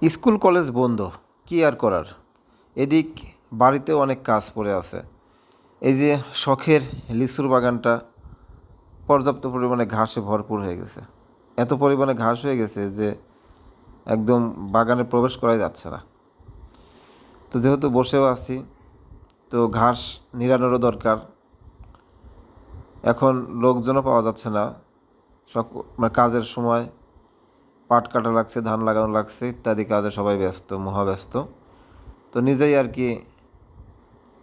School college বন্ধ, কি আর করার। এদিক বাড়িতেও অনেক কাজ পড়ে আছে। এই যে শখের লিচুর বাগানটা পর্যাপ্ত পরিমাণে ঘাসে ভরপুর হয়ে গেছে। এত পরিমাণে ঘাস হয়ে গেছে যে একদম বাগানে প্রবেশ করাই যাচ্ছে না। তো যেহেতু বসেও আছি, তো ঘাস নিড়ানোরও দরকার। এখন লোকজনও পাওয়া যাচ্ছে না, মানে কাজের সময় পাট কাটা লাগছে, ধান লাগানো লাগছে, ইত্যাদি কাজে সবাই ব্যস্ত, মহাব্যস্ত। তো নিজেই আর কি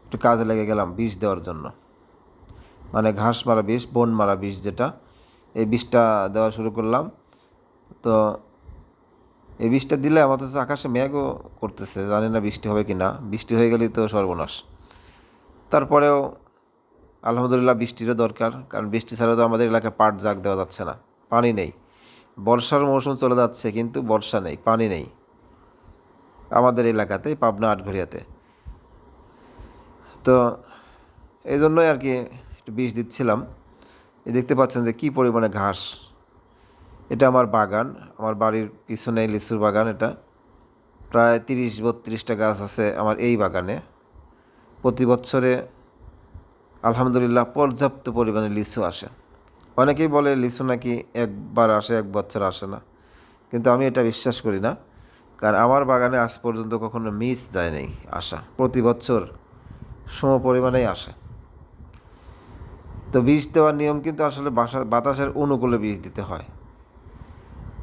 একটু কাজে লেগে গেলাম বিষ দেওয়ার জন্য। মানে ঘাস মারা বিষ, বন মারা বিষ যেটা, এই বিষটা দেওয়া শুরু করলাম। তো এই বিষটা দিলে আমাদের আকাশে মেঘও করতেছে, জানি না বৃষ্টি হবে কি না। বৃষ্টি হয়ে গেলেই তো সর্বনাশ। তারপরেও আলহামদুলিল্লাহ বৃষ্টিরও দরকার, কারণ বৃষ্টি ছাড়া তো আমাদের এলাকায় পাট জাগ দেওয়া যাচ্ছে না, পানি নেই। বর্ষার মৌসুম চলে যাচ্ছে কিন্তু বর্ষা নেই, পানি নেই আমাদের এলাকাতে, পাবনা আটঘরিয়াতে। তো এই জন্যই আর কি একটু বিষ দিচ্ছিলাম। দেখতে পাচ্ছেন যে কী পরিমাণে ঘাস। এটা আমার বাগান, আমার বাড়ির পিছনে লিচুর বাগান। এটা প্রায় 30-32টা গাছ আছে আমার এই বাগানে। প্রতি বছরে আলহামদুলিল্লাহ পর্যাপ্ত পরিমাণে লিচু আসে। অনেকেই বলে লিচু নাকি একবার আসে, এক বছর আসে না, কিন্তু আমি এটা বিশ্বাস করি না। কারণ আমার বাগানে আজ পর্যন্ত কখনো মিস যায় নাই আসা, প্রতি বছর সম পরিমাণেই আসে। তো বীজ দেওয়ার নিয়ম কিন্তু আসলে বাতাসের অনুকূলে বীজ দিতে হয়।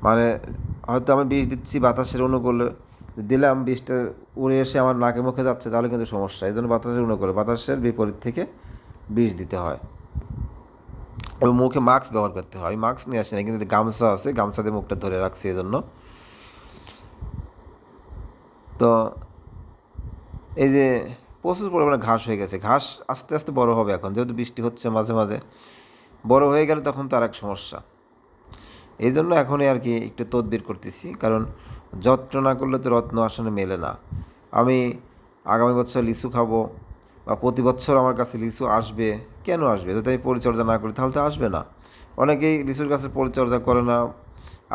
মানে হয়তো আমি বীজ দিচ্ছি বাতাসের অনুকূলে, দিলাম বীজটা উড়ে এসে আমার নাকে মুখে যাচ্ছে, তাহলে কিন্তু সমস্যা। এই জন্য বাতাসের অনুকূলে, বাতাসের বিপরীত থেকে বীজ দিতে হয়। এবং মুখে মাস্ক ব্যবহার করতে হয়। আমি মাস্ক নিয়ে আসি না, কিন্তু গামছা আছে, গামছা দিয়ে মুখটা ধরে রাখছি এই জন্য। তো এই যে প্রচুর পরিমাণে ঘাস হয়ে গেছে। ঘাস আস্তে আস্তে বড় হবে এখন, যেহেতু বৃষ্টি হচ্ছে মাঝে মাঝে। বড় হয়ে গেলে তখন তার এক সমস্যা। এই জন্য এখনই আর কি একটু তদবির করতেছি, কারণ যত্ন না করলে তো রত্ন আসলে মেলে না। আমি আগামী বছর লিচু খাবো, বা প্রতি বছর আমার কাছে লিচু আসবে। কেন আসবে? যদি আমি পরিচর্যা না করি তাহলে তো আসবে না। অনেকেই লিচুর গাছের পরিচর্যা করে না,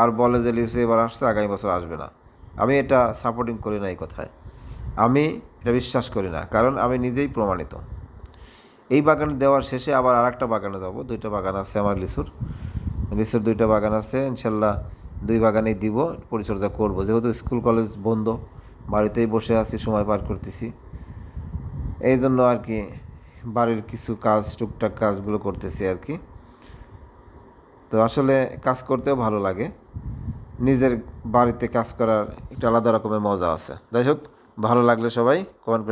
আর বলে যে লিচু এবার আসছে, আগামী বছর আসবে না। আমি এটা সাপোর্টিং করি না এই কথায়। আমি এটা বিশ্বাস করি না, কারণ আমি নিজেই প্রমাণিত। এই বাগান দেওয়ার শেষে আবার আর একটা বাগানে যাবো। 2টা বাগান আছে আমার লিচুর। লিচুর 2টা বাগান আছে, ইনশাল্লাহ 2 বাগানেই দিব, পরিচর্যা করব। যেহেতু স্কুল কলেজ বন্ধ, বাড়িতেই বসে আছি, সময় পার করতেছি। এই জন্য আর কি বাড়ির কিছু কাজ, টুকটাক কাজগুলো করতেছি আর কি। তো আসলে কাজ করতেও ভালো লাগে। নিজের বাড়িতে কাজ করার একটা আলাদা রকমের মজা আছে। যাই হোক, ভালো লাগলে সবাই কমেন্ট করে